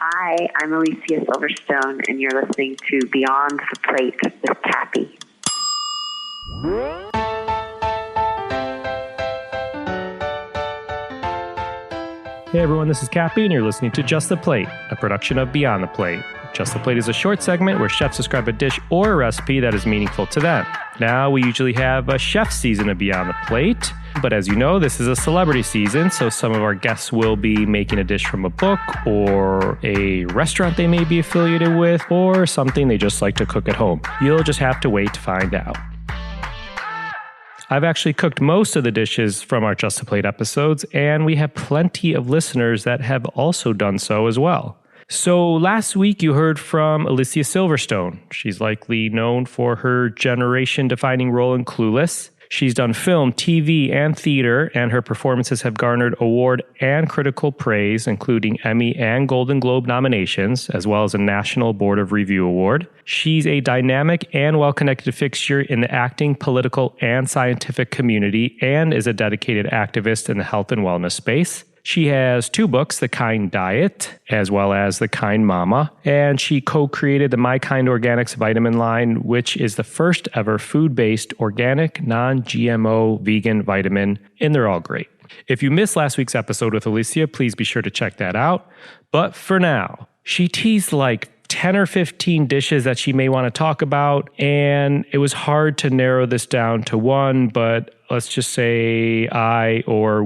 Hi, I'm Alicia Silverstone, and you're listening to Beyond the Plate with Cappy. Hey everyone, this is Cappy, and you're listening to Just the Plate, a production of Beyond the Plate. Just the Plate is a short segment where chefs describe a dish or a recipe that is meaningful to them. Now, we usually have a chef season of Beyond the Plate, but as you know, this is a celebrity season, so some of our guests will be making a dish from a book or a restaurant they may be affiliated with or something they just like to cook at home. You'll just have to wait to find out. I've actually cooked most of the dishes from our Just a Plate episodes, and we have plenty of listeners that have also done so as well. So last week you heard from Alicia Silverstone. She's likely known for her generation-defining role in Clueless. She's done film, TV, and theater, and her performances have garnered award and critical praise, including Emmy and Golden Globe nominations, as well as a National Board of Review award. She's a dynamic and well-connected fixture in the acting, political, and scientific community, and is a dedicated activist in the health and wellness space. She has 2 books, The Kind Diet, as well as The Kind Mama, and she co-created the My Kind Organics vitamin line, which is the first ever food-based, organic, non-GMO vegan vitamin, and they're all great. If you missed last week's episode with Alicia, please be sure to check that out. But for now, she teased like 10 or 15 dishes that she may want to talk about, and it was hard to narrow this down to one, but let's just say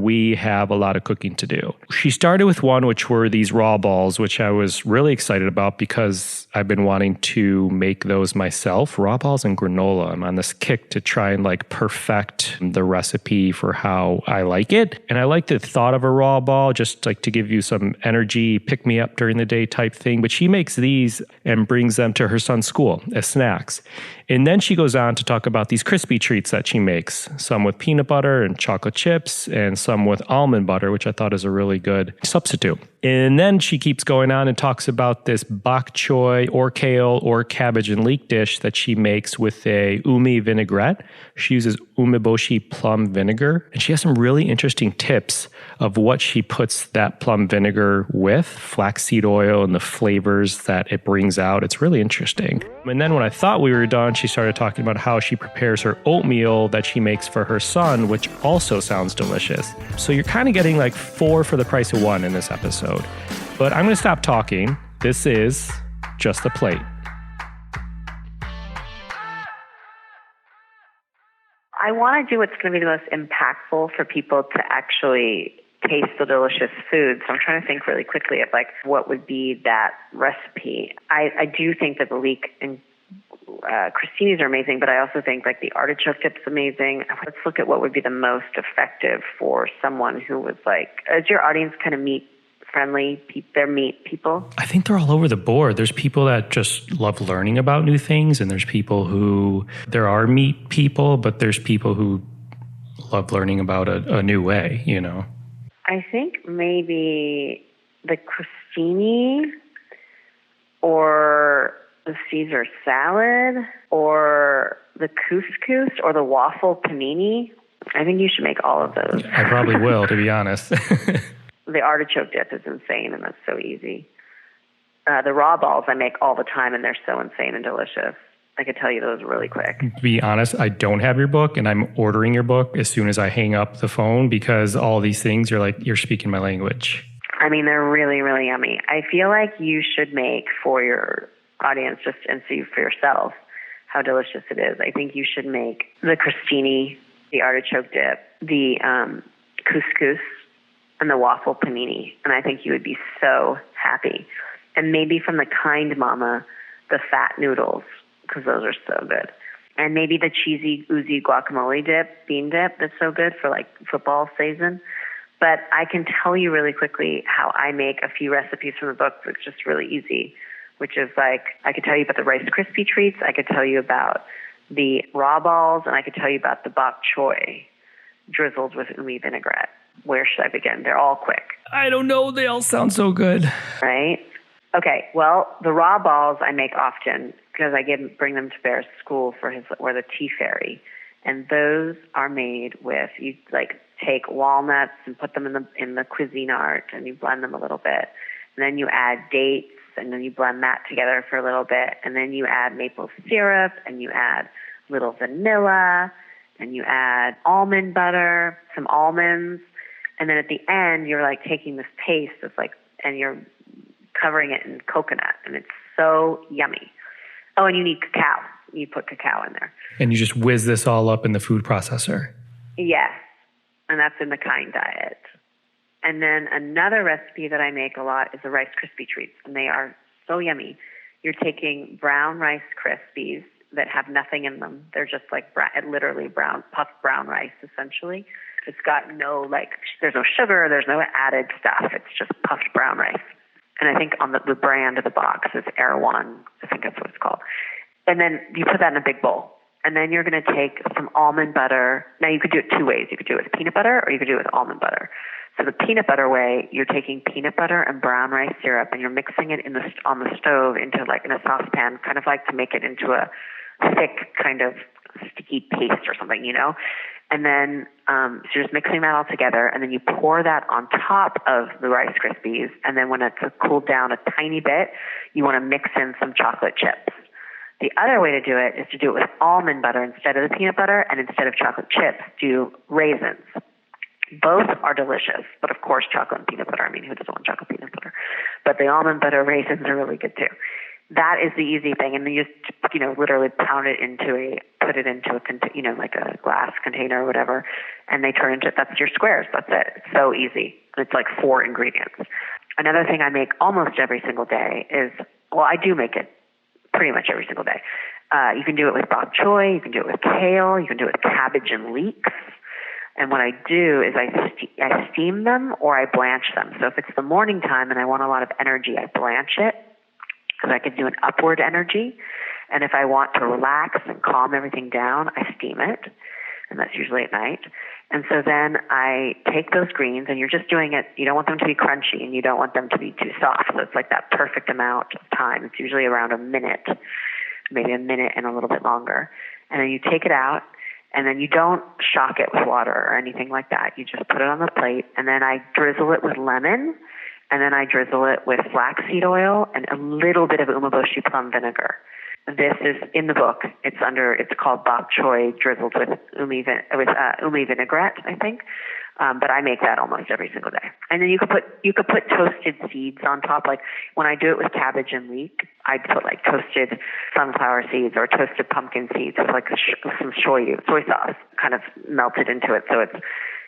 we have a lot of cooking to do. She started with one, which were these raw balls, which I was really excited about because I've been wanting to make those myself. Raw balls and granola. I'm on this kick to try and perfect the recipe for how I like it. And I like the thought of a raw ball, just like to give you some energy, pick me up during the day type thing. But she makes these and brings them to her son's school as snacks. And then she goes on to talk about these crispy treats that she makes, some with peanut butter and chocolate chips, and some with almond butter, which I thought is a really good substitute. And then she keeps going on and talks about this bok choy or kale or cabbage and leek dish that she makes with a umi vinaigrette. She uses umeboshi plum vinegar, and she has some really interesting tips of what she puts that plum vinegar with, flaxseed oil and the flavors that it brings out. It's really interesting. And then when I thought we were done, she started talking about how she prepares her oatmeal that she makes for her son, which also sounds delicious. So you're kind of getting 4 for the price of 1 in this episode. But I'm going to stop talking. This is Just the Plate. I want to do what's going to be the most impactful for people to actually taste the delicious food. So I'm trying to think really quickly of what would be that recipe. I do think that the leek and crostinis are amazing, but I also think the artichoke dip's amazing. Let's look at what would be the most effective for someone who was is your audience kind of meat friendly? They're meat people? I think they're all over the board. There's people that just love learning about new things, and there's people who, there are meat people, but there's people who love learning about a new way, I think maybe the crostini or the Caesar salad or the couscous or the waffle panini. I think you should make all of those. I probably will, to be honest. The artichoke dip is insane, and that's so easy. The raw balls I make all the time, and they're so insane and delicious. I could tell you those really quick. To be honest, I don't have your book, and I'm ordering your book as soon as I hang up the phone because all these things are you're speaking my language. I mean, they're really, really yummy. I feel like you should make for your audience just and see for yourself how delicious it is. I think you should make the crostini, the artichoke dip, the couscous, and the waffle panini. And I think you would be so happy. And maybe from the Kind Mama, the fat noodles, because those are so good. And maybe the cheesy Uzi guacamole dip, bean dip, that's so good for football season. But I can tell you really quickly how I make a few recipes from the book that's just really easy, which is I could tell you about the Rice Krispie treats, I could tell you about the raw balls, and I could tell you about the bok choy drizzled with umi vinaigrette. Where should I begin? They're all quick. I don't know. They all sound so good. Right? Okay. Well, the raw balls I make often because I bring them to Bear's school or the tea fairy. And those are made with, take walnuts and put them in the Cuisinart and you blend them a little bit. And then you add dates, and then you blend that together for a little bit. And then you add maple syrup, and you add a little vanilla, and you add almond butter, some almonds. And then at the end, you're like taking this paste that's like, and you're covering it in coconut. And it's so yummy. Oh, and you need cacao. You put cacao in there. And you just whiz this all up in the food processor. Yes. And that's in the Kind diet. And then another recipe that I make a lot is the Rice Krispie treats. And they are so yummy. You're taking brown Rice Krispies that have nothing in them. They're just like literally puffed brown rice, essentially. It's got no, there's no sugar, there's no added stuff. It's just puffed brown rice. And I think on the brand of the box is Erewhon. I think that's what it's called. And then you put that in a big bowl. And then you're going to take some almond butter. Now, you could do it two ways. You could do it with peanut butter or you could do it with almond butter. So the peanut butter way, you're taking peanut butter and brown rice syrup and you're mixing it on the stove into in a saucepan, kind of like to make it into a thick kind of sticky paste or something, And then so you're just mixing that all together, and then you pour that on top of the Rice Krispies, and then when it's cooled down a tiny bit, you want to mix in some chocolate chips. The other way to do it is to do it with almond butter instead of the peanut butter, and instead of chocolate chips, do raisins. Both are delicious, but of course chocolate and peanut butter. I mean, who doesn't want chocolate peanut butter? But the almond butter raisins are really good too. That is the easy thing, and then you just, literally put it into a glass container or whatever, and they turn into, that's your squares. That's it. It's so easy. It's like 4 ingredients. Another thing I make almost every single day is, I do make it pretty much every single day. You can do it with bok choy, you can do it with kale, you can do it with cabbage and leeks. And what I do is I steam them or I blanch them. So if it's the morning time and I want a lot of energy, I blanch it, because I can do an upward energy. And if I want to relax and calm everything down, I steam it. And that's usually at night. And so then I take those greens, and you're just doing it. You don't want them to be crunchy, and you don't want them to be too soft. So it's like that perfect amount of time. It's usually around a minute, maybe a minute and a little bit longer. And then you take it out, and then you don't shock it with water or anything like that. You just put it on the plate, and then I drizzle it with lemon, and then I drizzle it with flaxseed oil and a little bit of umeboshi plum vinegar. This is in the book. It's called bok choy drizzled with umi vinaigrette, I think. But I make that almost every single day. And then you could put toasted seeds on top. Like when I do it with cabbage and leek, I'd put like toasted sunflower seeds or toasted pumpkin seeds with like some soy sauce kind of melted into it. So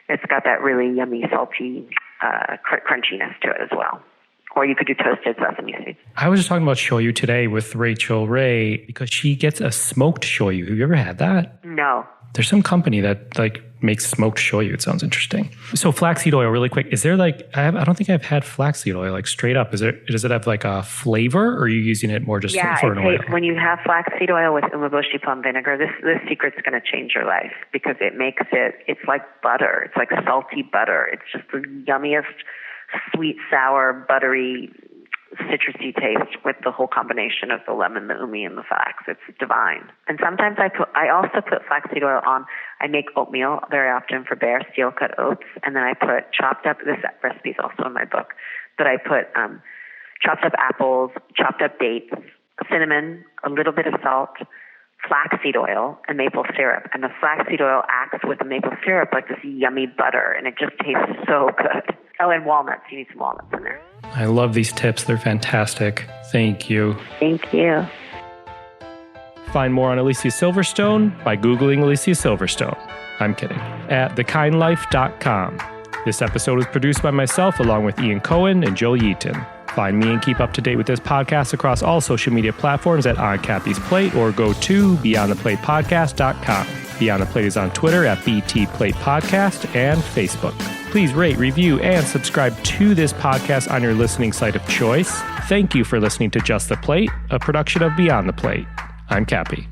it's got that really yummy, salty crunchiness to it as well. Or you could do toasted sesame seeds. I was just talking about shoyu today with Rachel Ray because she gets a smoked shoyu. Have you ever had that? No. There's some company that makes smoked shoyu. It sounds interesting. So flaxseed oil, really quick. Is there I don't think I've had flaxseed oil straight up. Does it have a flavor, or are you using it more just for an oil? When you have flaxseed oil with umeboshi plum vinegar, this secret's going to change your life because it's like butter. It's like salty butter. It's just the yummiest, sweet, sour, buttery, citrusy taste with the whole combination of the lemon, the umi, and the flax. It's divine. And sometimes I also put flaxseed oil on. I make oatmeal very often for Bear, steel-cut oats, and then I put chopped up, this recipe is also in my book, but I put chopped up apples, chopped up dates, cinnamon, a little bit of salt, flaxseed oil, and maple syrup. And the flaxseed oil acts with the maple syrup like this yummy butter, and it just tastes so good. Oh, and walnuts. You need some walnuts in there. I love these tips. They're fantastic. Thank you. Thank you. Find more on Alicia Silverstone by Googling Alicia Silverstone. I'm kidding. At thekindlife.com. This episode was produced by myself along with Ian Cohen and Joel Yeaton. Find me and keep up to date with this podcast across all social media platforms at On Cappy's Plate or go to beyondtheplatepodcast.com. Beyond the Plate is on Twitter at BT Plate Podcast and Facebook. Please rate, review, and subscribe to this podcast on your listening site of choice. Thank you for listening to Just the Plate, a production of Beyond the Plate. I'm Cappy.